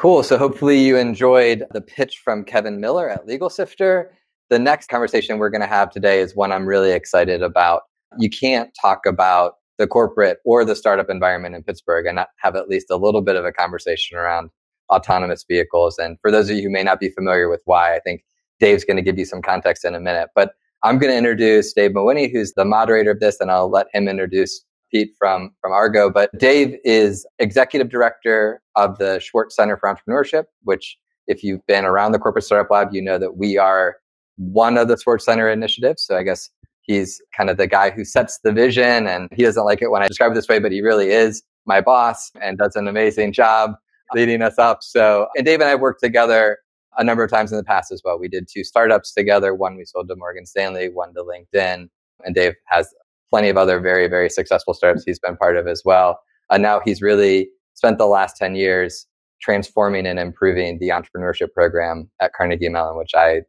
Cool. So hopefully you enjoyed the pitch from Kevin Miller at Legal Sifter. The next conversation we're going to have today is one I'm really excited about. You can't talk about the corporate or the startup environment in Pittsburgh and not have at least a little bit of a conversation around autonomous vehicles. And for those of you who may not be familiar with why, I think Dave's going to give you some context in a minute. But I'm going to introduce Dave Mawhinney, who's the moderator of this, and I'll let him introduce Pete from Argo. But Dave is executive director of the Swartz Center for Entrepreneurship, which if you've been around the Corporate Startup Lab, you know that we are one of the Swartz Center initiatives. So I guess he's kind of the guy who sets the vision, and he doesn't like it when I describe it this way, but he really is my boss and does an amazing job leading us up. So, and Dave and I worked together a number of times in the past as well. We did 2 startups together. One we sold to Morgan Stanley, one to LinkedIn. And Dave has plenty of other very, very successful startups he's been part of as well. And now he's really spent the last 10 years transforming and improving the entrepreneurship program at Carnegie Mellon, which I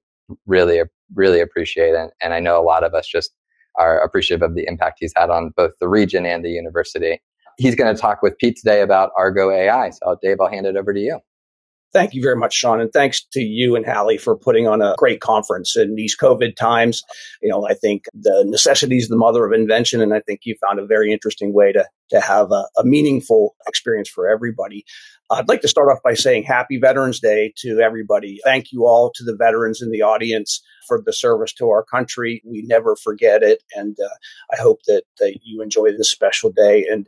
really, really appreciate. And I know a lot of us just are appreciative of the impact he's had on both the region and the university. He's going to talk with Pete today about Argo AI. So Dave, I'll hand it over to you. Thank you very much, Sean. And thanks to you and Hallie for putting on a great conference in these COVID times. I think the necessity is the mother of invention. And I think you found a very interesting way to have a meaningful experience for everybody. I'd like to start off by saying Happy Veterans Day to everybody. Thank you all to the veterans in the audience for the service to our country. We never forget it. And I hope that you enjoy this special day. And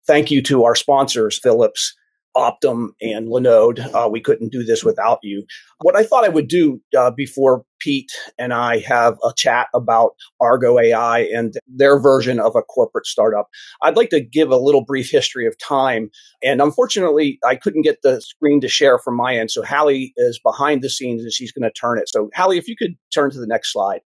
thank you to our sponsors, Philips, Optum, and Linode. We couldn't do this without you. What I thought I would do before Pete and I have a chat about Argo AI and their version of a corporate startup, I'd like to give a little brief history of time. And unfortunately, I couldn't get the screen to share from my end. So Hallie is behind the scenes and she's going to turn it. So Hallie, if you could turn to the next slide.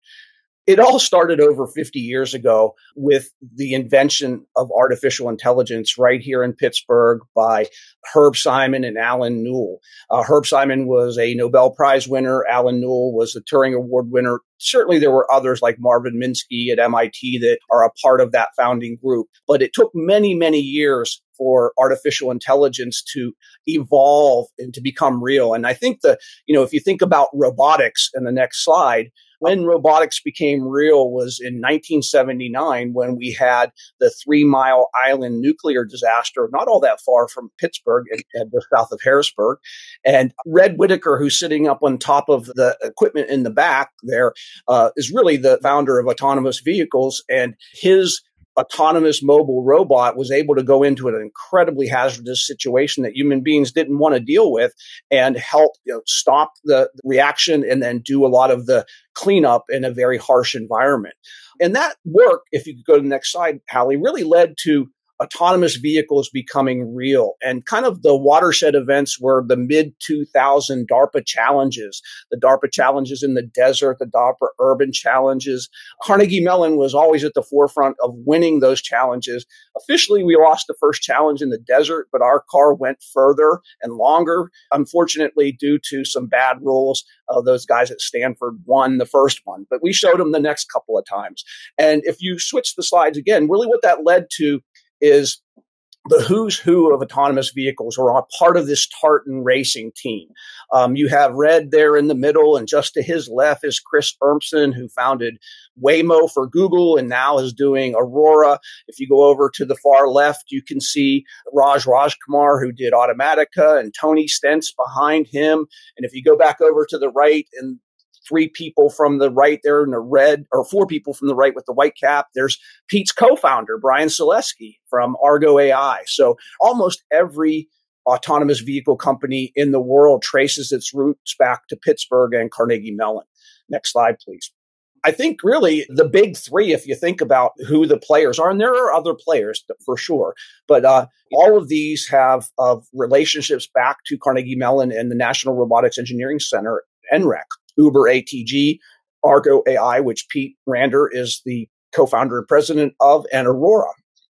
It all started over 50 years ago with the invention of artificial intelligence right here in Pittsburgh by Herb Simon and Alan Newell. Herb Simon was a Nobel Prize winner. Alan Newell was a Turing Award winner. Certainly there were others like Marvin Minsky at MIT that are a part of that founding group. But it took many, many years for artificial intelligence to evolve and to become real. And I think if you think about robotics in the next slide, when robotics became real was in 1979 when we had the 3 Mile Island nuclear disaster, not all that far from Pittsburgh and just south of Harrisburg. And Red Whitaker, who's sitting up on top of the equipment in the back there, is really the founder of autonomous vehicles. And his autonomous mobile robot was able to go into an incredibly hazardous situation that human beings didn't want to deal with and help stop the reaction and then do a lot of the cleanup in a very harsh environment. And that work, if you could go to the next slide, Hallie, really led to autonomous vehicles becoming real. And kind of the watershed events were the mid-2000 DARPA challenges, the DARPA challenges in the desert, the DARPA urban challenges. Carnegie Mellon was always at the forefront of winning those challenges. Officially, we lost the first challenge in the desert, but our car went further and longer. Unfortunately, due to some bad rules, those guys at Stanford won the first one, but we showed them the next couple of times. And if you switch the slides again, really what that led to is the who's who of autonomous vehicles are a part of this Tartan racing team. You have Red there in the middle, and just to his left is Chris Urmson, who founded Waymo for Google and now is doing Aurora. If you go over to the far left, you can see Rajkumar, who did Automatica, and Tony Stentz behind him. And if you go back over to the right, and 3 people from the right there in the red, or 4 people from the right with the white cap, there's Pete's co-founder, Brian Selesky from Argo AI. So almost every autonomous vehicle company in the world traces its roots back to Pittsburgh and Carnegie Mellon. Next slide, please. I think really the big 3, if you think about who the players are, and there are other players for sure, but all of these have relationships back to Carnegie Mellon and the National Robotics Engineering Center, NREC. Uber ATG, Argo AI, which Pete Rander is the co-founder and president of, and Aurora.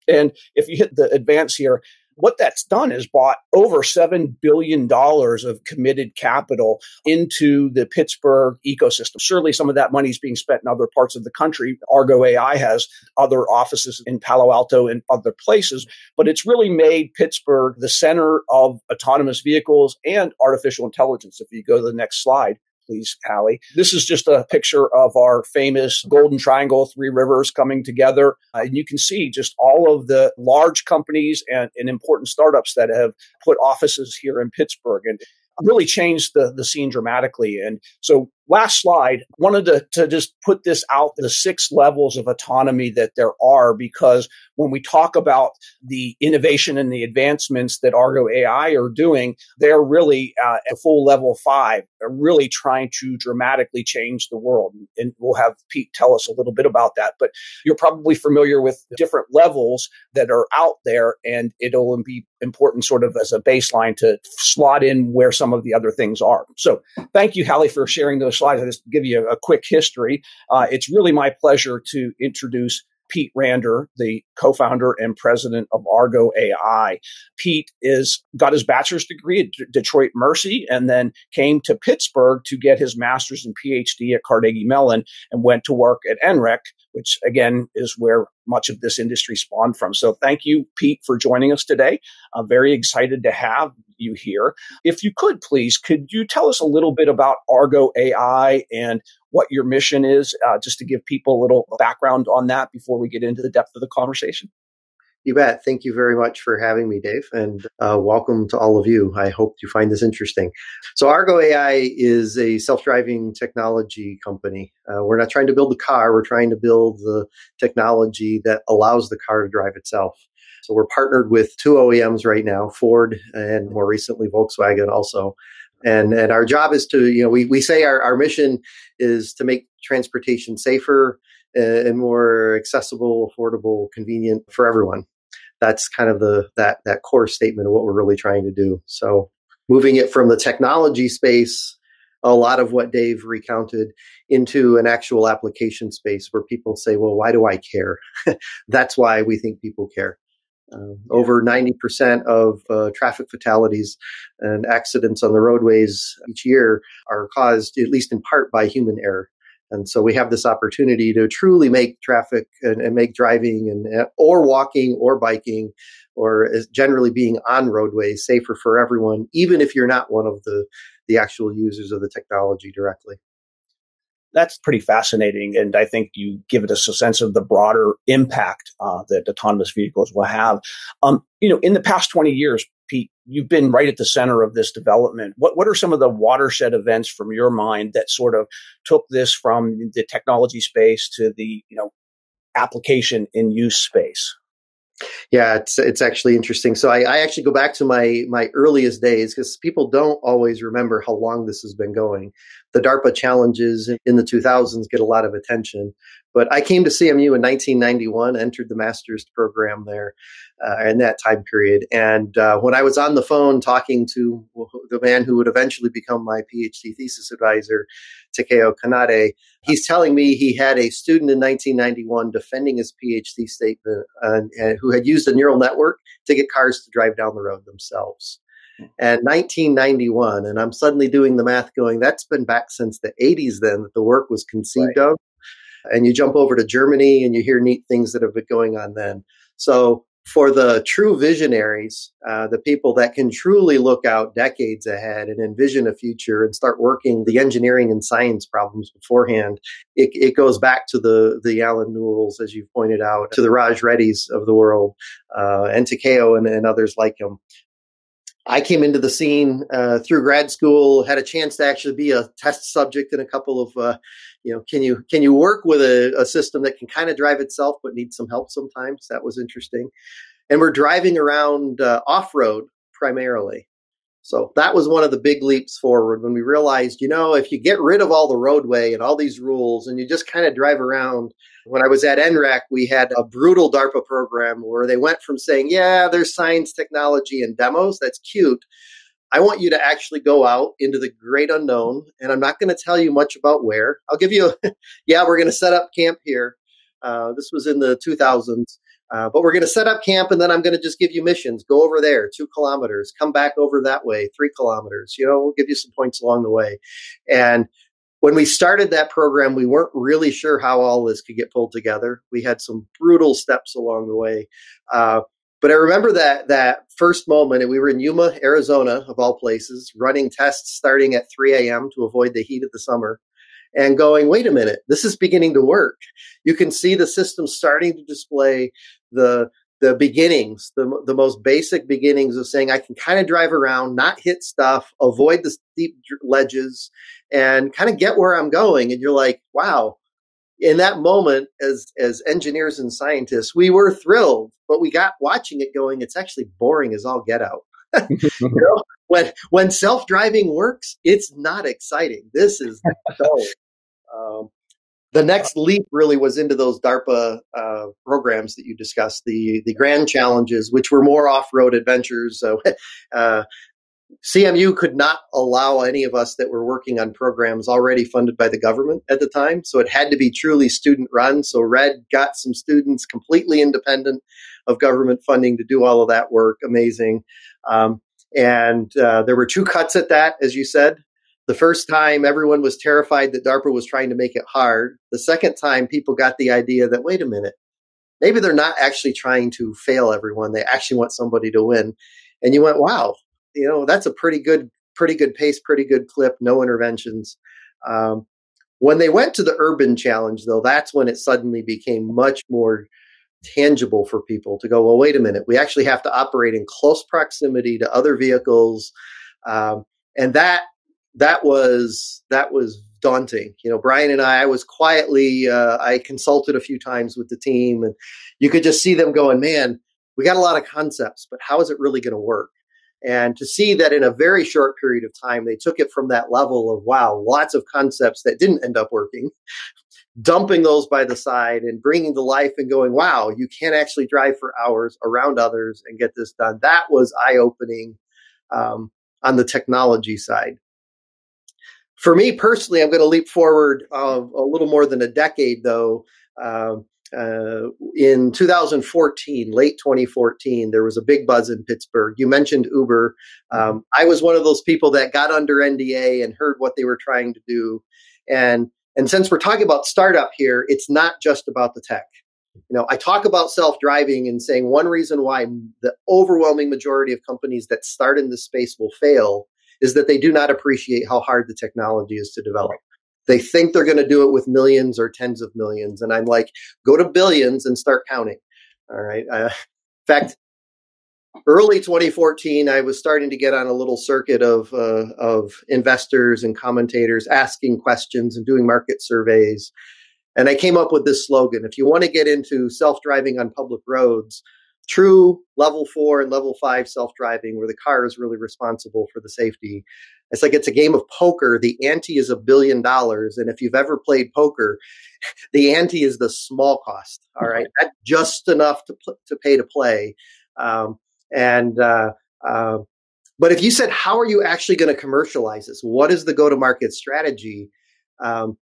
And if you hit the advance here, what that's done is bought over $7 billion of committed capital into the Pittsburgh ecosystem. Surely some of that money is being spent in other parts of the country. Argo AI has other offices in Palo Alto and other places, but it's really made Pittsburgh the center of autonomous vehicles and artificial intelligence. If you go to the next slide, please, Hallie. This is just a picture of our famous Golden Triangle, three rivers coming together. And you can see just all of the large companies and important startups that have put offices here in Pittsburgh and really changed the scene dramatically. And so last slide, wanted to just put this out, the 6 levels of autonomy that there are, because when we talk about the innovation and the advancements that Argo AI are doing, they're really at full level 5. They're really trying to dramatically change the world. And we'll have Pete tell us a little bit about that. But you're probably familiar with different levels that are out there, and it'll be important sort of as a baseline to slot in where some of the other things are. So thank you, Hallie, for sharing those slides. I'll just give you a quick history. It's really my pleasure to introduce Pete Rander, the co-founder and president of Argo AI. Pete got his bachelor's degree at Detroit Mercy and then came to Pittsburgh to get his master's and PhD at Carnegie Mellon and went to work at NREC, which again is where much of this industry spawned from. So thank you, Pete, for joining us today. I'm very excited to have you here. If you could, please, could you tell us a little bit about Argo AI and what your mission is, just to give people a little background on that before we get into the depth of the conversation? You bet. Thank you very much for having me, Dave, and welcome to all of you. I hope you find this interesting. So Argo AI is a self-driving technology company. We're not trying to build the car. We're trying to build the technology that allows the car to drive itself. So we're partnered with 2 OEMs right now, Ford and more recently Volkswagen also. And our job is to, we say our mission is to make transportation safer and more accessible, affordable, convenient for everyone. That's kind of that core statement of what we're really trying to do. So moving it from the technology space, a lot of what Dave recounted, into an actual application space where people say, well, why do I care? That's why we think people care. Over 90% of traffic fatalities and accidents on the roadways each year are caused, at least in part, by human error. And so we have this opportunity to truly make traffic and make driving or walking or biking or generally being on roadways safer for everyone, even if you're not one of the actual users of the technology directly. That's pretty fascinating. And I think you give us a sense of the broader impact that autonomous vehicles will have. In the past 20 years, Pete, you've been right at the center of this development. What are some of the watershed events from your mind that sort of took this from the technology space to the application in use space? Yeah, it's actually interesting. So I actually go back to my earliest days because people don't always remember how long this has been going. The DARPA challenges in the 2000s get a lot of attention. But I came to CMU in 1991, entered the master's program there in that time period. And when I was on the phone talking to the man who would eventually become my PhD thesis advisor, Takeo Kanade, he's telling me he had a student in 1991 defending his PhD statement and who had used a neural network to get cars to drive down the road themselves. And 1991, and I'm suddenly doing the math going, that's been back since the 80s then that the work was conceived of. And you jump over to Germany and you hear neat things that have been going on then. So for the true visionaries, the people that can truly look out decades ahead and envision a future and start working the engineering and science problems beforehand, it goes back to the Alan Newells, as you pointed out, to the Raj Reddys of the world, and Takeo and others like him. I came into the scene through grad school, had a chance to actually be a test subject in a couple of, can you work with a system that can kind of drive itself but needs some help sometimes? That was interesting. And we're driving around off-road primarily. So that was one of the big leaps forward when we realized, if you get rid of all the roadway and all these rules and you just kind of drive around. When I was at NREC, we had a brutal DARPA program where they went from saying, yeah, there's science, technology, and demos. That's cute. I want you to actually go out into the great unknown. And I'm not going to tell you much about where. I'll give you we're going to set up camp here. This was in the 2000s. But we're going to set up camp, and then I'm going to just give you missions. Go over there, 2 kilometers. Come back over that way, 3 kilometers. We'll give you some points along the way. And when we started that program, we weren't really sure how all this could get pulled together. We had some brutal steps along the way. But I remember that first moment, and we were in Yuma, Arizona, of all places, running tests starting at 3 a.m. to avoid the heat of the summer, and going, wait a minute, this is beginning to work. You can see the system starting to display the beginnings, the most basic beginnings of saying I can kind of drive around, not hit stuff, avoid the steep ledges, and kind of get where I'm going. And you're like, wow. In that moment, as engineers and scientists, we were thrilled, but we got watching it going, it's actually boring as all get out. When self-driving works, it's not exciting. This is dull. The next leap really was into those DARPA programs that you discussed, the grand challenges, which were more off-road adventures. So CMU could not allow any of us that were working on programs already funded by the government at the time. So it had to be truly student run. So Red got some students completely independent of government funding to do all of that work. Amazing. And there were 2 cuts at that, as you said. The first time, everyone was terrified that DARPA was trying to make it hard. The second time, people got the idea that, wait a minute, maybe they're not actually trying to fail everyone. They actually want somebody to win. And you went, wow, that's a pretty good pace, pretty good clip, no interventions. When they went to the urban challenge, though, that's when it suddenly became much more tangible for people to go, well, wait a minute, we actually have to operate in close proximity to other vehicles. And that was daunting. Brian and I was quietly, I consulted a few times with the team, and you could just see them going, man, we got a lot of concepts, but how is it really going to work? And to see that in a very short period of time, they took it from that level of, wow, lots of concepts that didn't end up working, dumping those by the side and bringing to life and going, wow, you can actually drive for hours around others and get this done. That was eye-opening on the technology side. For me personally, I'm going to leap forward a little more than a decade, though. In 2014, late 2014, there was a big buzz in Pittsburgh. You mentioned Uber. I was one of those people that got under NDA and heard what they were trying to do. And since we're talking about startup here, it's not just about the tech. I talk about self-driving and saying one reason why the overwhelming majority of companies that start in this space will fail is that they do not appreciate how hard the technology is to develop. They think they're going to do it with millions or tens of millions. And I'm like, go to billions and start counting. All right. In fact, early 2014, I was starting to get on a little circuit of investors and commentators asking questions and doing market surveys. And I came up with this slogan: if you want to get into self-driving on public roads, true level 4 and level 5 self-driving, where the car is really responsible for the safety. It's like it's a game of poker. The ante is $1 billion. And if you've ever played poker, the ante is the small cost. All right. That's just enough to pay to play. But if you said, how are you actually going to commercialize this? What is the go-to-market strategy?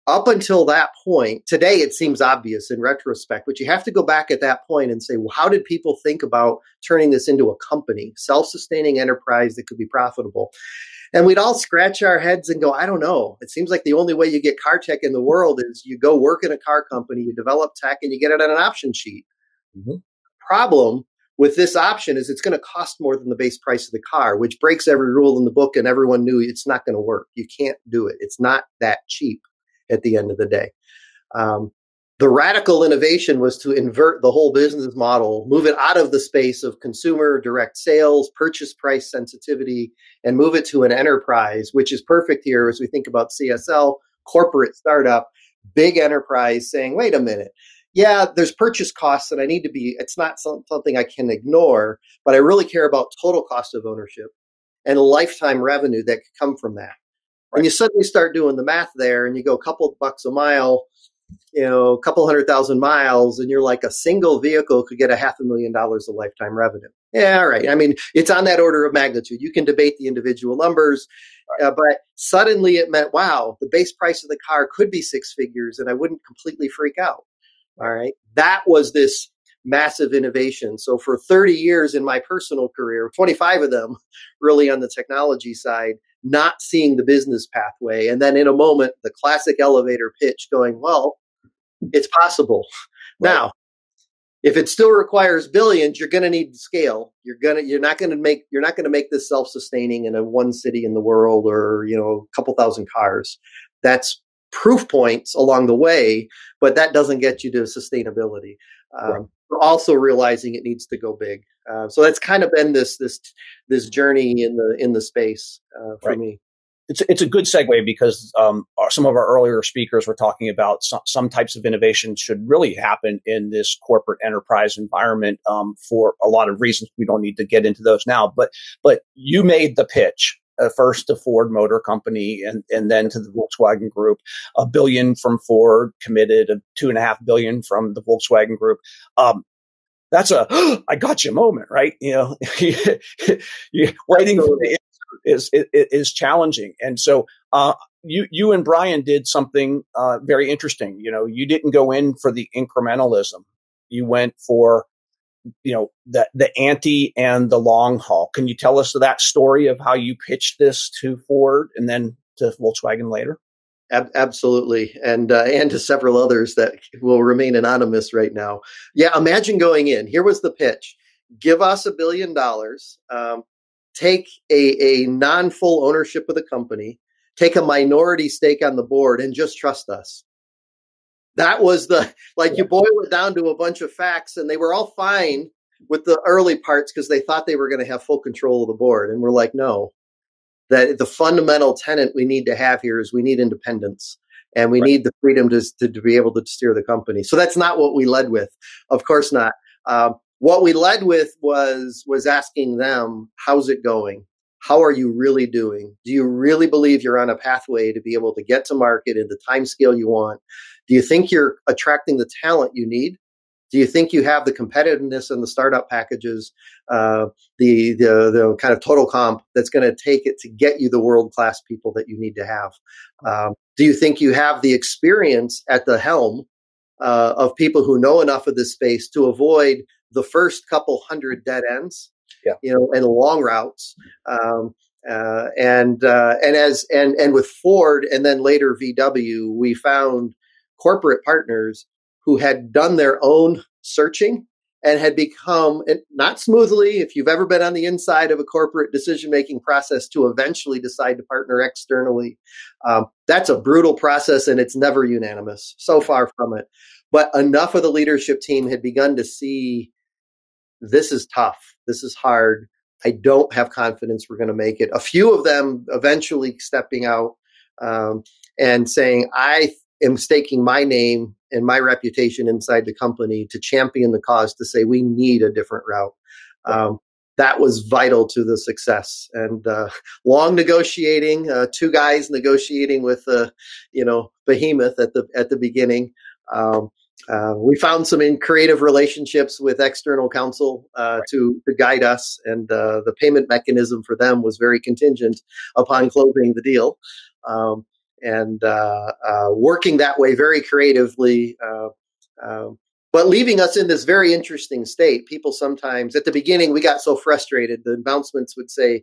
Up until that point, today it seems obvious in retrospect, but you have to go back at that point and say, well, how did people think about turning this into a company, self-sustaining enterprise that could be profitable? And we'd all scratch our heads and go, I don't know. It seems like the only way you get car tech in the world is you go work in a car company, you develop tech, and you get it on an option sheet. Mm-hmm. Problem with this option is it's going to cost more than the base price of the car, which breaks every rule in the book, and everyone knew it's not going to work. You can't do it. It's not that cheap at the end of the day. The radical innovation was to invert the whole business model, move it out of the space of consumer direct sales, purchase price sensitivity, and move it to an enterprise, which is perfect here as we think about CSL, corporate startup, big enterprise saying, wait a minute. Yeah, there's purchase costs that it's not something I can ignore, but I really care about total cost of ownership and lifetime revenue that could come from that. Right. And you suddenly start doing the math there and you go a couple of bucks a mile, a couple 100,000 miles, and you're like, a single vehicle could get $500,000 of lifetime revenue. Yeah, all right. I mean, it's on that order of magnitude. You can debate the individual numbers, but suddenly it meant, wow, the base price of the car could be 6 figures and I wouldn't completely freak out. All right. That was this massive innovation. So for 30 years in my personal career, 25 of them really on the technology side, not seeing the business pathway. And then in a moment, the classic elevator pitch going, well, it's possible. Right. Now, if it still requires billions, you're going to need to scale. You're not going to make this self-sustaining in a one city in the world or, a couple thousand cars. That's proof points along the way, but that doesn't get you to sustainability. Right. Also realizing it needs to go big. So that's kind of been this journey in the space for right. me. It's a good segue because some of our earlier speakers were talking about some types of innovation should really happen in this corporate enterprise environment for a lot of reasons. We don't need to get into those now, but you made the pitch first to Ford Motor Company and then to the Volkswagen Group. $1 billion from Ford committed, $2.5 billion from the Volkswagen Group. That's I got you moment, right? Waiting for the is challenging. And so you and Brian did something very interesting. You didn't go in for the incrementalism. You went for, the ante and the long haul. Can you tell us that story of how you pitched this to Ford and then to Volkswagen later? Absolutely. And to several others that will remain anonymous right now. Yeah. Imagine going in. Here was the pitch. Give us $1 billion. Take a non-full ownership of the company, take a minority stake on the board, and just trust us. That was you boil it down to a bunch of facts, and they were all fine with the early parts because they thought they were going to have full control of the board. And we're like, no, that the fundamental tenet we need to have here is we need independence. And we need the freedom to be able to steer the company. So that's not what we led with. Of course not. What we led with was asking them, how's it going? How are you really doing? Do you really believe you're on a pathway to be able to get to market in the time scale you want? Do you think you're attracting the talent you need? Do you think you have the competitiveness and the startup packages, the kind of total comp that's going to take it to get you the world-class people that you need to have? Do you think you have the experience at the helm of people who know enough of this space to avoid the first couple hundred dead ends, and long routes, and with Ford and then later VW, we found corporate partners who had done their own searching and had become, not smoothly, if you've ever been on the inside of a corporate decision-making process, to eventually decide to partner externally. That's a brutal process and it's never unanimous, so far from it. But enough of the leadership team had begun to see this is tough. This is hard. I don't have confidence we're going to make it. A few of them eventually stepping out and saying, I am staking my name and my reputation inside the company to champion the cause, to say we need a different route. That was vital to the success. And long negotiating, two guys negotiating with behemoth at the beginning. We found some creative relationships with external counsel to guide us, and the payment mechanism for them was very contingent upon closing the deal, and working that way very creatively, but leaving us in this very interesting state. People sometimes, at the beginning, we got so frustrated. The announcements would say,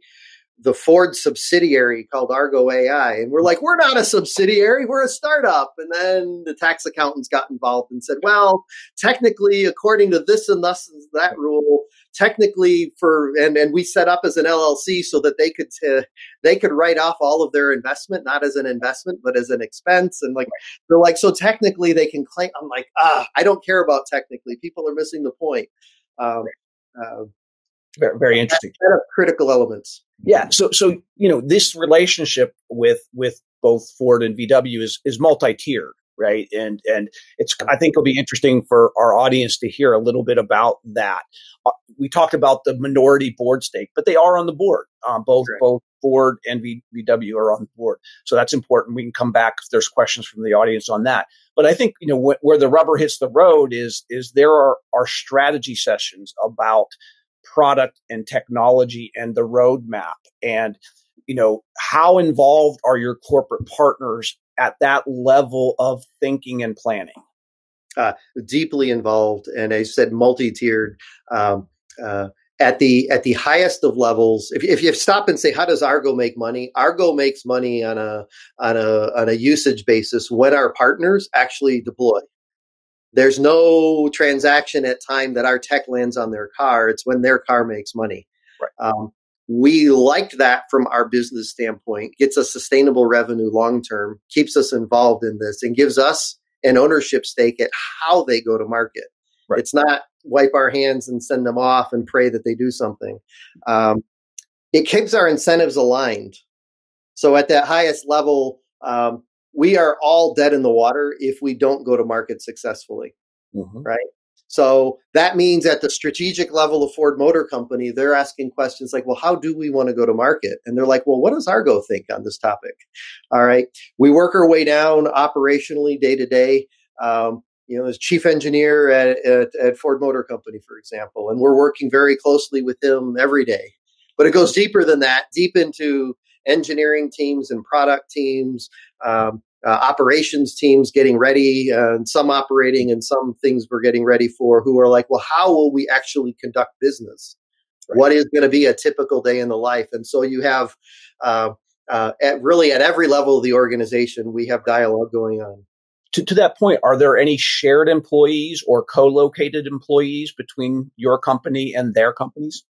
the Ford subsidiary called Argo AI. And we're like, we're not a subsidiary, we're a startup. And then the tax accountants got involved and said, well, technically, according to this and thus and that rule, technically and we set up as an LLC so that they could write off all of their investment, not as an investment, but as an expense. And they're like, so technically they can claim. I'm like, I don't care about technically. People are missing the point. Very, very interesting. Set of critical elements. Yeah. So this relationship with both Ford and VW is multi-tiered, right? And it's, I think it'll be interesting for our audience to hear a little bit about that. We talked about the minority board stake, but they are on the board. Both Ford and VW are on the board. So that's important. We can come back if there's questions from the audience on that. But I think, where the rubber hits the road is there are strategy sessions about product and technology and the roadmap. And, how involved are your corporate partners at that level of thinking and planning? deeply involved, and I said multi-tiered. Um, at the highest of levels, if you stop and say, how does Argo make money? Argo makes money on a usage basis when our partners actually deploy. There's no transaction at time that our tech lands on their car. It's when their car makes money. Right. We liked that from our business standpoint, gets us sustainable revenue long term, keeps us involved in this, and gives us an ownership stake at how they go to market. Right. It's not wipe our hands and send them off and pray that they do something. It keeps our incentives aligned. So at that highest level, we are all dead in the water if we don't go to market successfully, right? So that means at the strategic level of Ford Motor Company, they're asking questions like, well, how do we want to go to market? And they're like, well, what does Argo think on this topic? All right. We work our way down operationally day to day. As chief engineer at Ford Motor Company, for example, and we're working very closely with him every day. But it goes deeper than that, deep into engineering teams and product teams, operations teams getting ready, some operating and some things we're getting ready for, who are like, well, how will we actually conduct business? Right. What is going to be a typical day in the life? And so you have at every level of the organization, we have dialogue going on. To that point, are there any shared employees or co-located employees between your company and their companies?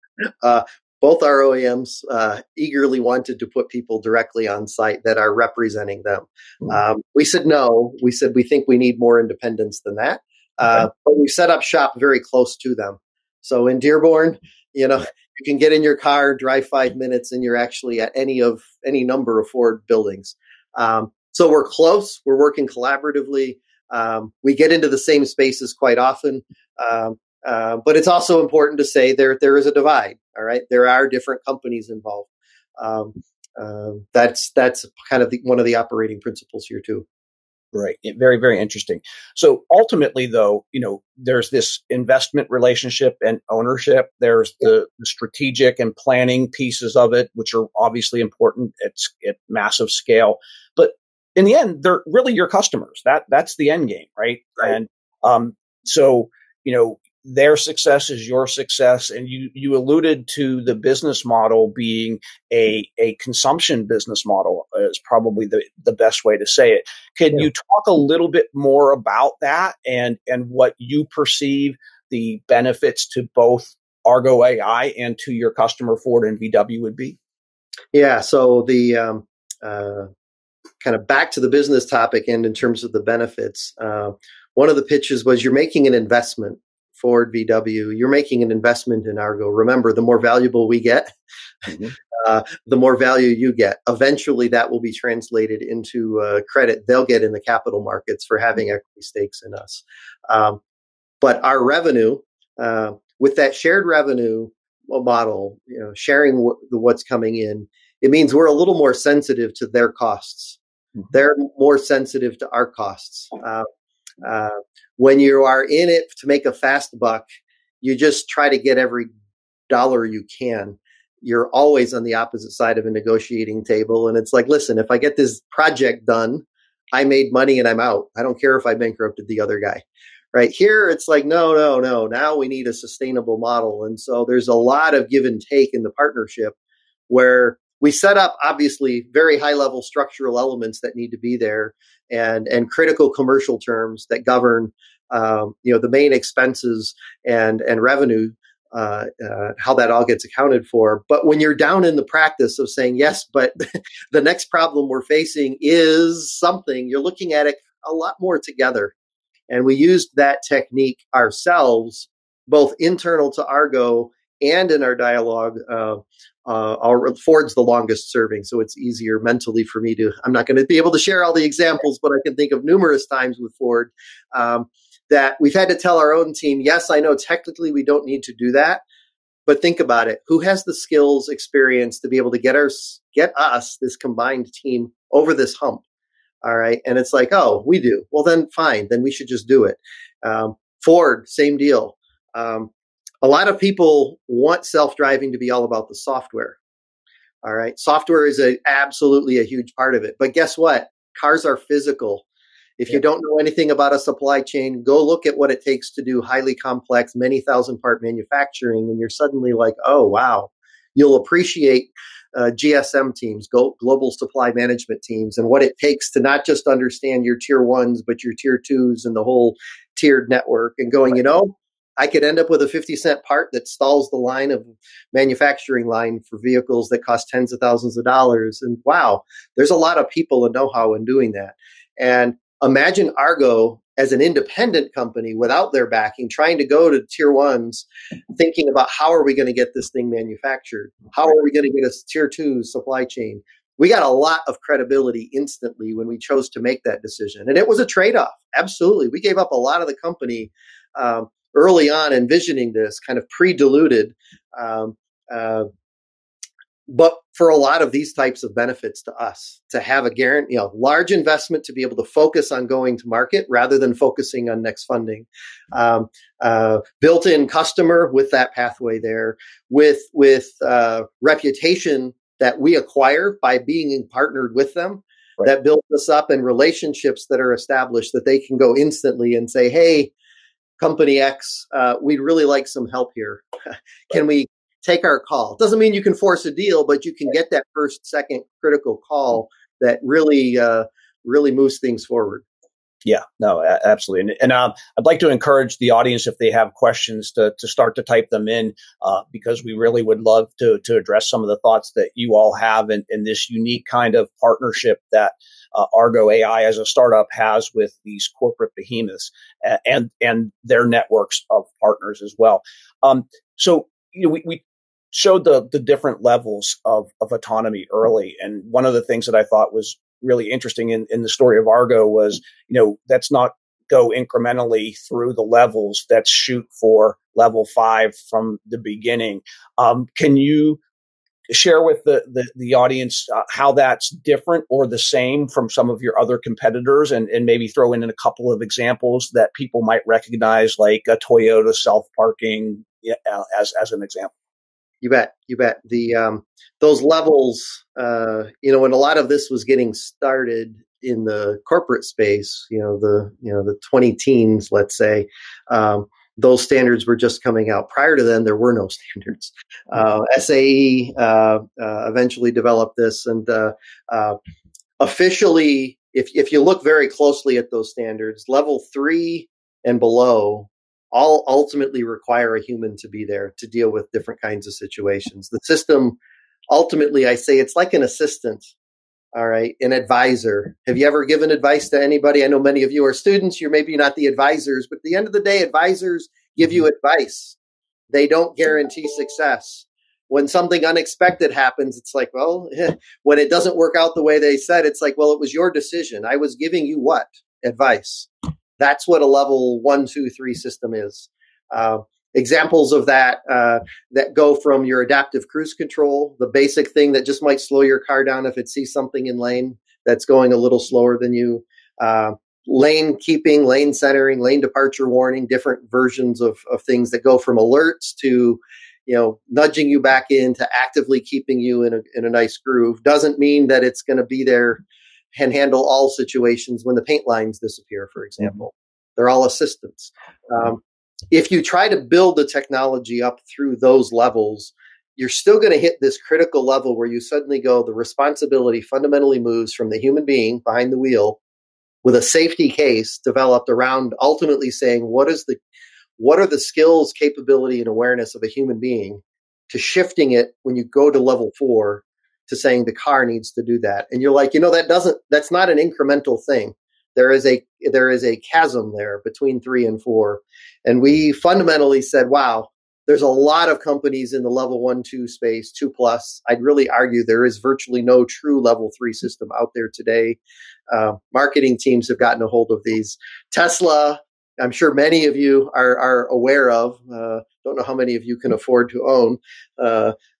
Both our OEMs eagerly wanted to put people directly on site that are representing them. We said no. We said we think we need more independence than that. But we set up shop very close to them. So in Dearborn, you can get in your car, drive 5 minutes, and you're actually at any number of Ford buildings. So we're close. We're working collaboratively. We get into the same spaces quite often. But it's also important to say there is a divide. All right, there are different companies involved. That's kind of one of the operating principles here too. Right. Very, very interesting. So ultimately, though, there's this investment relationship and ownership. There's the strategic and planning pieces of it, which are obviously important at massive scale. But in the end, they're really your customers. That's the end game, right? And so their success is your success. And you alluded to the business model being a consumption business model is probably the best way to say it. Can you talk a little bit more about that and what you perceive the benefits to both Argo AI and to your customer Ford and VW would be? Yeah. So the kind of back to the business topic and in terms of the benefits, one of the pitches was you're making an investment. Ford, VW, you're making an investment in Argo. Remember, the more valuable we get, the more value you get. Eventually, that will be translated into credit they'll get in the capital markets for having equity stakes in us. But our revenue, with that shared revenue model, sharing what's coming in, it means we're a little more sensitive to their costs. They're more sensitive to our costs. When you are in it to make a fast buck, you just try to get every dollar you can. You're always on the opposite side of a negotiating table. And it's like, listen, if I get this project done, I made money and I'm out. I don't care if I bankrupted the other guy. Right here, it's like, no. Now we need a sustainable model. And so there's a lot of give and take in the partnership where we set up, obviously, very high-level structural elements that need to be there and critical commercial terms that govern, the main expenses and revenue, how that all gets accounted for. But when you're down in the practice of saying, yes, but the next problem we're facing is something, you're looking at it a lot more together. And we used that technique ourselves, both internal to Argo and in our dialogue. Ford's the longest serving, so it's easier mentally for me I'm not going to be able to share all the examples, but I can think of numerous times with Ford that we've had to tell our own team, yes, I know technically we don't need to do that, but think about it. Who has the skills, experience to be able to get us, this combined team, over this hump? All right. And it's like, oh, we do. Well, then fine. Then we should just do it. Ford, same deal. A lot of people want self-driving to be all about the software. All right. Software is absolutely a huge part of it. But guess what? Cars are physical. If you don't know anything about a supply chain, go look at what it takes to do highly complex, many thousand part manufacturing. And you're suddenly like, oh, wow. You'll appreciate GSM teams, global supply management teams, and what it takes to not just understand your tier ones, but your tier twos and the whole tiered network, and going, I could end up with a 50-cent part that stalls the line of manufacturing line for vehicles that cost tens of thousands of dollars. And wow, there's a lot of people and know-how in doing that. And imagine Argo as an independent company without their backing, trying to go to tier ones, thinking about how are we going to get this thing manufactured? How are we going to get a tier two supply chain? We got a lot of credibility instantly when we chose to make that decision. And it was a trade-off. Absolutely. We gave up a lot of the company early on envisioning this kind of pre-diluted, but for a lot of these types of benefits to us, to have a guarantee, large investment to be able to focus on going to market rather than focusing on next funding, built-in customer with that pathway there, with reputation that we acquire by being partnered with them, right, that builds us up, and relationships that are established that they can go instantly and say, hey, Company X, we'd really like some help here. Can we take our call? It doesn't mean you can force a deal, but you can get that first, second critical call that really moves things forward. Yeah, no, absolutely. And I'd like to encourage the audience, if they have questions, to start to type them in, because we really would love to address some of the thoughts that you all have in this unique kind of partnership that Argo AI as a startup has with these corporate behemoths and their networks of partners as well. So we showed the different levels of autonomy early, and one of the things that I thought was really interesting in the story of Argo was, let's not go incrementally through the levels. Let's shoot for level 5 from the beginning. Can you share with the audience how that's different or the same from some of your other competitors, and maybe throw in a couple of examples that people might recognize, like a Toyota self-parking as an example? You bet. Those levels, when a lot of this was getting started in the corporate space, the 20 teens, let's say, those standards were just coming out. Prior to then, there were no standards. SAE eventually developed this, and officially, if you look very closely at those standards, level 3 and below all ultimately require a human to be there to deal with different kinds of situations. The system, ultimately, I say it's like an assistant, all right, an advisor. Have you ever given advice to anybody? I know many of you are students. You're maybe not the advisors, but at the end of the day, advisors give you advice. They don't guarantee success. When something unexpected happens, it's like, well, when it doesn't work out the way they said, it's like, well, it was your decision. I was giving you what? Advice. That's what a level 1, 2, 3 system is. Examples of that that go from your adaptive cruise control, the basic thing that just might slow your car down if it sees something in lane that's going a little slower than you. Lane keeping, lane centering, lane departure warning, different versions of things that go from alerts to, nudging you back in, to actively keeping you in a nice groove. Doesn't mean that it's going to be there and handle all situations when the paint lines disappear, for example. They're all assistants. If you try to build the technology up through those levels, you're still going to hit this critical level where you suddenly go, the responsibility fundamentally moves from the human being behind the wheel with a safety case developed around ultimately saying, what are the skills, capability, and awareness of a human being, to shifting it when you go to level 4 to saying the car needs to do that. And you're like, that's not an incremental thing. There is a chasm there between 3 and 4. And we fundamentally said, wow, there's a lot of companies in the level 1, 2 space, 2+. I'd really argue there is virtually no true level 3 system out there today. Marketing teams have gotten a hold of these. Tesla, I'm sure many of you are aware of. Don't know how many of you can afford to own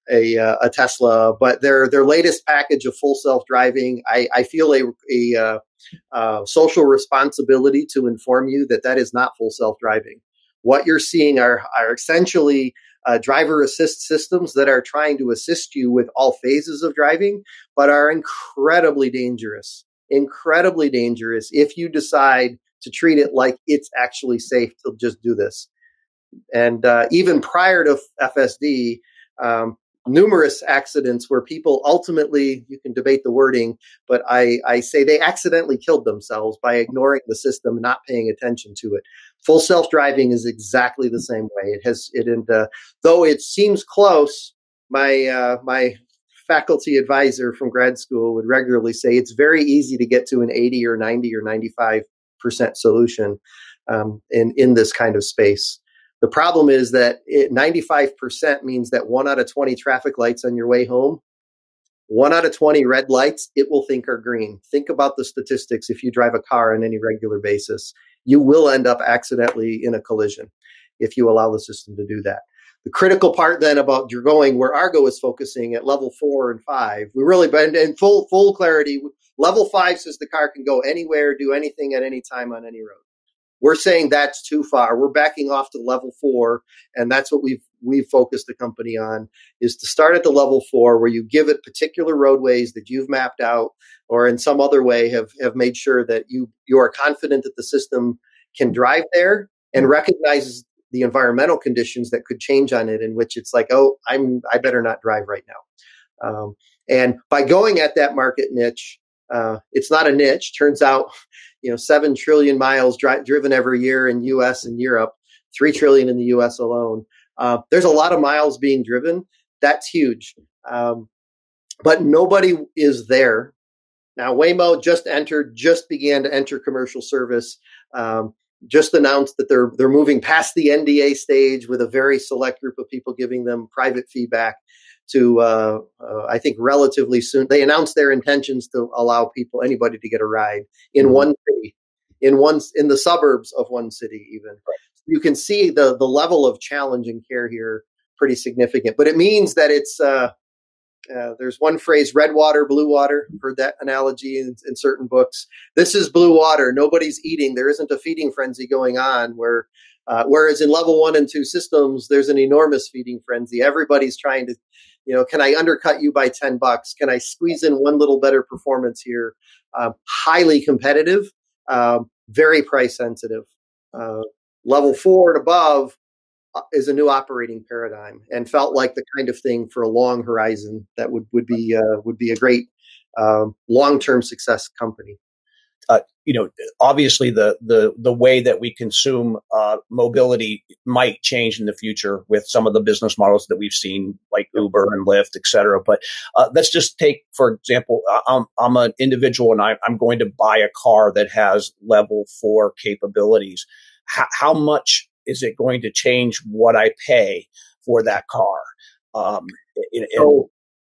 a Tesla, but their latest package of full self-driving, I feel a social responsibility to inform you that is not full self-driving. What you're seeing are essentially driver assist systems that are trying to assist you with all phases of driving, but are incredibly dangerous. incredibly dangerous if you decide to treat it like it's actually safe to just do this. And even prior to FSD, numerous accidents where people ultimately, you can debate the wording, but I say they accidentally killed themselves by ignoring the system, not paying attention to it. Full self-driving is exactly the same way. Though it seems close, my faculty advisor from grad school would regularly say it's very easy to get to an 80 or 90 or 95% solution in this kind of space. The problem is that 95% means that 1 out of 20 traffic lights on your way home, 1 out of 20 red lights, it will think are green. Think about the statistics. If you drive a car on any regular basis, you will end up accidentally in a collision if you allow the system to do that. The critical part then about you're going where Argo is focusing at level 4 and 5, we really, in full clarity, level 5 says the car can go anywhere, do anything at any time on any road. We're saying that's too far. We're backing off to level 4, and that's what we've focused the company on, is to start at the level 4 where you give it particular roadways that you've mapped out or in some other way have made sure that you are confident that the system can drive there and recognizes the environmental conditions that could change on it, in which it's like, oh, I better not drive right now. And by going at that market niche, it's not a niche. Turns out, 7 trillion miles driven every year in U.S. and Europe, 3 trillion in the U.S. alone. There's a lot of miles being driven. That's huge. But nobody is there. Now, Waymo just began to enter commercial service. Just announced that they're moving past the NDA stage with a very select group of people giving them private feedback to, I think, relatively soon. They announced their intentions to allow anybody to get a ride in one city, in the suburbs of one city even. Right. You can see the level of challenge and care here pretty significant. But it means that it's there's one phrase, red water, blue water. I've heard that analogy in certain books. This is blue water. Nobody's eating. There isn't a feeding frenzy going on whereas in level 1 and 2 systems, there's an enormous feeding frenzy. Everybody's trying to, can I undercut you by $10? Can I squeeze in one little better performance here? Highly competitive, very price sensitive. Level 4 and above is a new operating paradigm, and felt like the kind of thing for a long horizon that would be a great long-term success company. Obviously the way that we consume mobility might change in the future with some of the business models that we've seen, like Uber and Lyft, et cetera. But let's just take, for example, I'm an individual and I'm going to buy a car that has level 4 capabilities. How much is it going to change what I pay for that car?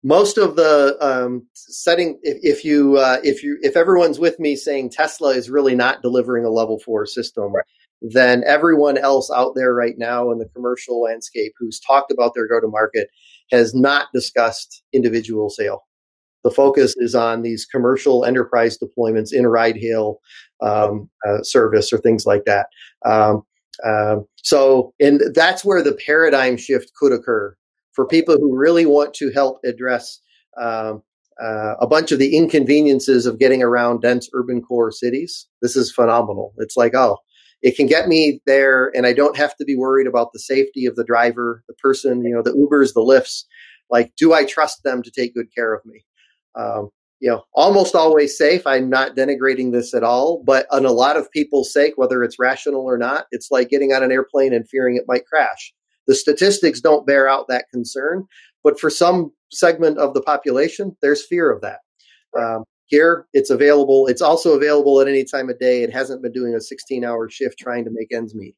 Most of the setting, if everyone's with me saying Tesla is really not delivering a level 4 system, right, then everyone else out there right now in the commercial landscape who's talked about their go-to-market has not discussed individual sale. The focus is on these commercial enterprise deployments in ride-hail service or things like that. And that's where the paradigm shift could occur for people who really want to help address a bunch of the inconveniences of getting around dense urban core cities. This is phenomenal. It's like, it can get me there, and I don't have to be worried about the safety of the driver, the person, the Ubers, the Lyfts. Like, do I trust them to take good care of me? Almost always safe. I'm not denigrating this at all, but on a lot of people's sake, whether it's rational or not, it's like getting on an airplane and fearing it might crash. The statistics don't bear out that concern, but for some segment of the population, there's fear of that. Here, it's available. It's also available at any time of day. It hasn't been doing a 16-hour shift trying to make ends meet,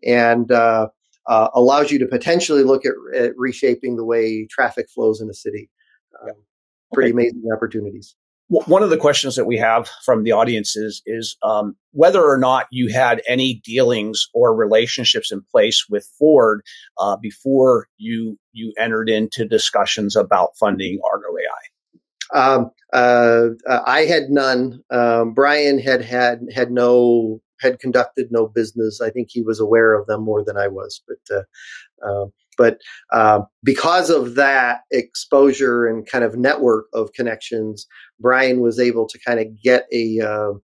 and allows you to potentially look at reshaping the way traffic flows in a city. Pretty amazing opportunities. One of the questions that we have from the audience is whether or not you had any dealings or relationships in place with Ford before you entered into discussions about funding Argo AI. I had none. Brian had conducted no business. I think he was aware of them more than I was, but But because of that exposure and kind of network of connections, Brian was able to kind of get a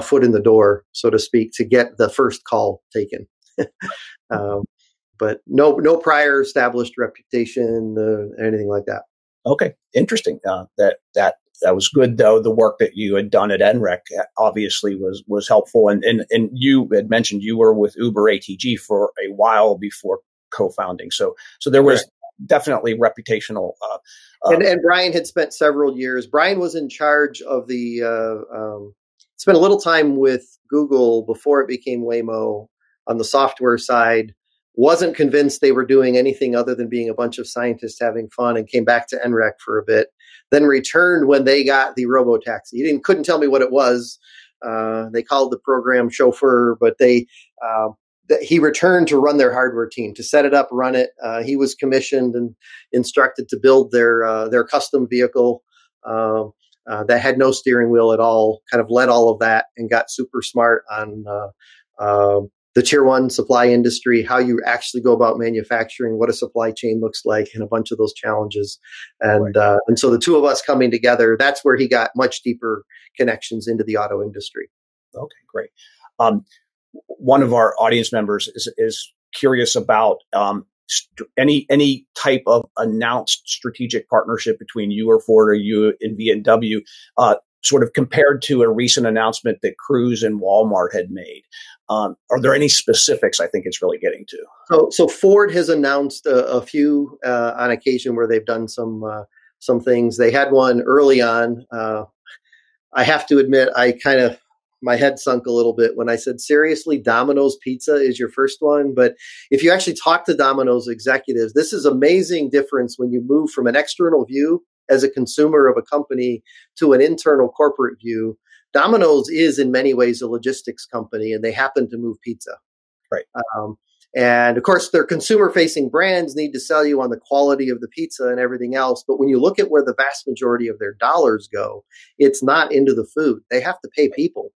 foot in the door, so to speak, to get the first call taken. But no prior established reputation, anything like that. Okay, interesting. That was good, though. The work that you had done at NREC obviously was helpful. And you had mentioned you were with Uber ATG for a while before co-founding. So there was definitely reputational. And Brian had spent several years. Brian was in charge of spent a little time with Google before it became Waymo on the software side. Wasn't convinced they were doing anything other than being a bunch of scientists having fun, and came back to NREC for a bit. Then returned when they got the robotaxi. He couldn't tell me what it was. They called the program Chauffeur, but he returned to run their hardware team, to set it up, run it. He was commissioned and instructed to build their custom vehicle that had no steering wheel at all. Kind of led all of that and got super smart on the tier one supply industry, how you actually go about manufacturing, what a supply chain looks like, and a bunch of those challenges. And so the two of us coming together, that's where he got much deeper connections into the auto industry. Okay, great. One of our audience members is curious about any type of announced strategic partnership between you or Ford or you and BMW, sort of compared to a recent announcement that Cruise and Walmart had made. Are there any specifics I think it's really getting to? So Ford has announced a few on occasion where they've done some things. They had one early on. I have to admit, my head sunk a little bit when I said, seriously, Domino's Pizza is your first one? But if you actually talk to Domino's executives, this is amazing difference when you move from an external view as a consumer of a company to an internal corporate view. Domino's is in many ways a logistics company, and they happen to move pizza. Right. And of course, their consumer-facing brands need to sell you on the quality of the pizza and everything else. But when you look at where the vast majority of their dollars go, it's not into the food. They have to pay people.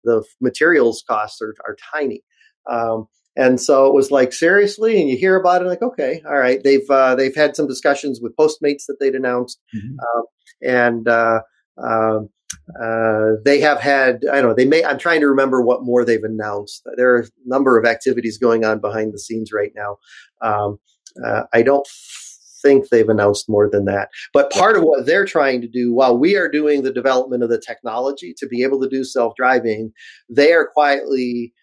The materials costs are tiny. And so it was like, seriously? And you hear about it like, okay, all right. They've had some discussions with Postmates that they'd announced. They have had, I'm trying to remember what more they've announced. There are a number of activities going on behind the scenes right now. I don't think they've announced more than that. But part of what they're trying to do while we are doing the development of the technology to be able to do self-driving, they are quietly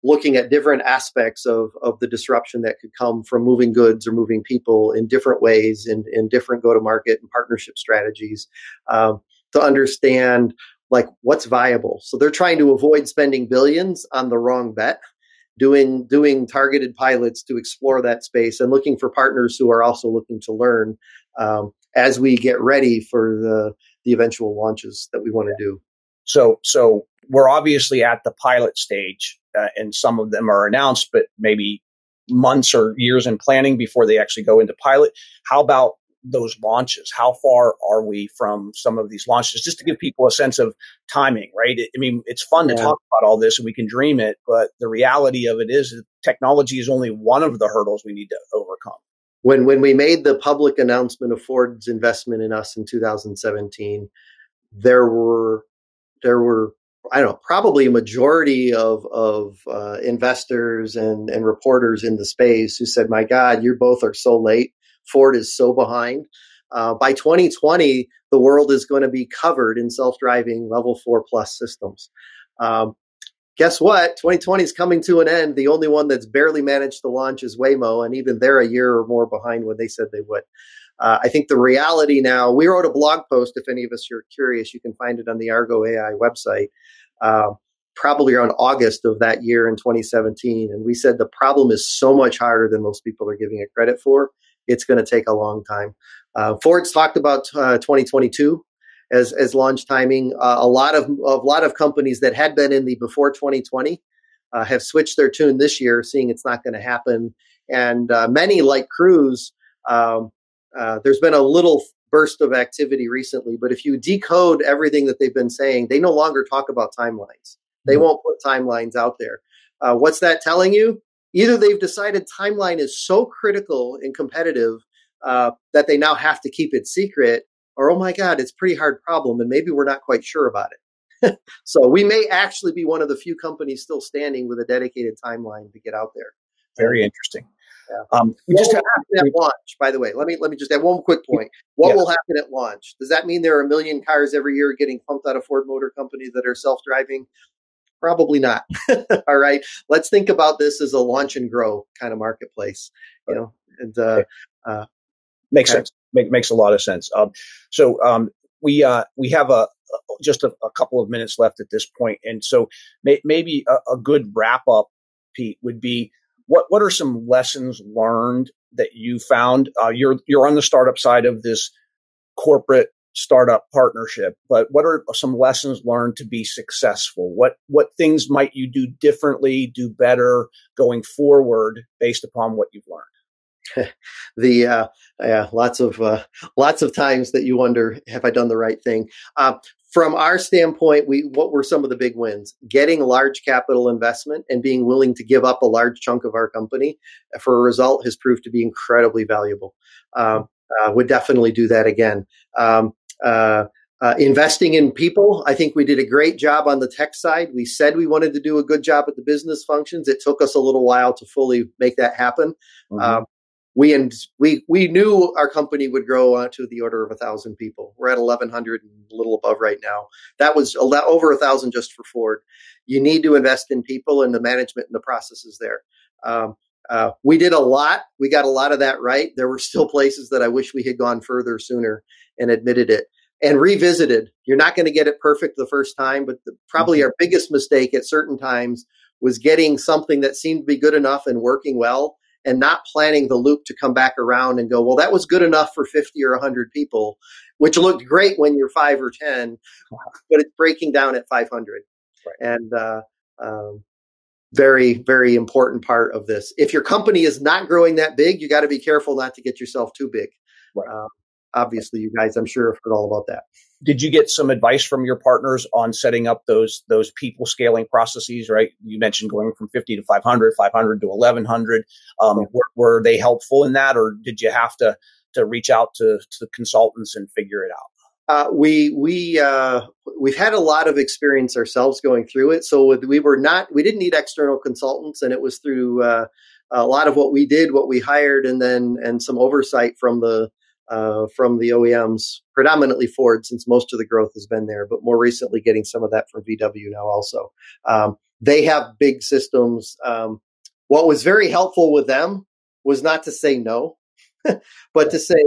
looking at different aspects of the disruption that could come from moving goods or moving people in different ways, in different go-to-market and partnership strategies, to understand like what's viable. So they're trying to avoid spending billions on the wrong bet, doing targeted pilots to explore that space, and looking for partners who are also looking to learn as we get ready for the eventual launches that we want to do. So we're obviously at the pilot stage, and some of them are announced, but maybe months or years in planning before they actually go into pilot. How about those launches? How far are we from some of these launches? Just to give people a sense of timing, right? I mean, it's fun to talk about all this and we can dream it, but the reality of it is that technology is only one of the hurdles we need to overcome. When we made the public announcement of Ford's investment in us in 2017, there were I don't know, probably a majority of investors and reporters in the space who said, my God, you both are so late. Ford is so behind. By 2020, the world is going to be covered in self-driving level 4 plus systems. Guess what? 2020 is coming to an end. The only one that's barely managed to launch is Waymo, and even they're a year or more behind when they said they would. I think the reality now, we wrote a blog post, if any of us are curious, you can find it on the Argo AI website, probably around August of that year in 2017. And we said the problem is so much harder than most people are giving it credit for. It's going to take a long time. Ford's talked about 2022 as launch timing. A lot of companies that had been in the before 2020 have switched their tune this year, seeing it's not going to happen. And many, like Cruise, there's been a little burst of activity recently. But if you decode everything that they've been saying, they no longer talk about timelines. They won't put timelines out there. What's that telling you? either they've decided timeline is so critical and competitive that they now have to keep it secret, or, oh my God, it's a pretty hard problem and maybe we're not quite sure about it. So we may actually be one of the few companies still standing with a dedicated timeline to get out there. Very interesting. Yeah. We just happen at launch, by the way. Let me just add one quick point. What will happen at launch? Does that mean there are 1 million cars every year getting pumped out of Ford Motor Company that are self-driving? Probably not. All right. Let's think about this as a launch and grow kind of marketplace. Makes sense. Makes a lot of sense. We have just a couple of minutes left at this point, and so maybe a good wrap up, Pete, would be what are some lessons learned that you found? You're on the startup side of this corporate startup partnership, but what are some lessons learned to be successful? What things might you do differently, do better going forward based upon what you've learned? Lots of times that you wonder, have I done the right thing? From our standpoint, what were some of the big wins? Getting large capital investment and being willing to give up a large chunk of our company for a result has proved to be incredibly valuable. Would definitely do that again. Investing in people, I think we did a great job on the tech side. We said we wanted to do a good job at the business functions. It took us a little while to fully make that happen. Mm-hmm. We knew our company would grow to the order of 1,000 people. We're at 1,100 and a little above right now. That was over 1,000 just for Ford. You need to invest in people and the management and the processes there. We did a lot. We got a lot of that right. There were still places that I wish we had gone further sooner and admitted it and revisited. You're not going to get it perfect the first time, but probably our biggest mistake at certain times was getting something that seemed to be good enough and working well, and not planning the loop to come back around and go, well, that was good enough for 50 or 100 people, which looked great when you're 5 or 10, but it's breaking down at 500. Right. And very, very important part of this. If your company is not growing that big, you got to be careful not to get yourself too big. Right. Obviously, you guys, I'm sure, have heard all about that. Did you get some advice from your partners on setting up those people scaling processes, right? You mentioned going from 50 to 500, 500 to 1,100. Were they helpful in that, or did you have to reach out to consultants and figure it out? We've had a lot of experience ourselves going through it. So we didn't need external consultants, and it was through a lot of what we did, what we hired, and some oversight from the OEMs, predominantly Ford, since most of the growth has been there, but more recently getting some of that from VW now also. They have big systems. What was very helpful with them was not to say no, but to say,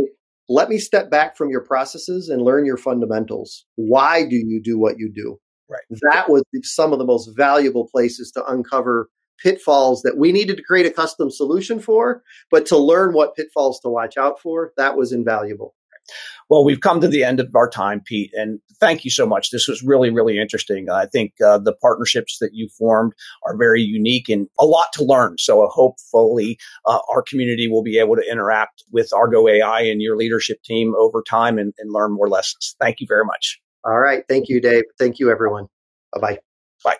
let me step back from your processes and learn your fundamentals. Why do you do what you do? Right. That was some of the most valuable places to uncover pitfalls that we needed to create a custom solution for, but to learn what pitfalls to watch out for, that was invaluable. Well, we've come to the end of our time, Pete, and thank you so much. This was really, really interesting. I think the partnerships that you formed are very unique and a lot to learn. So hopefully our community will be able to interact with Argo AI and your leadership team over time and learn more lessons. Thank you very much. All right. Thank you, Dave. Thank you, everyone. Bye-bye. Bye.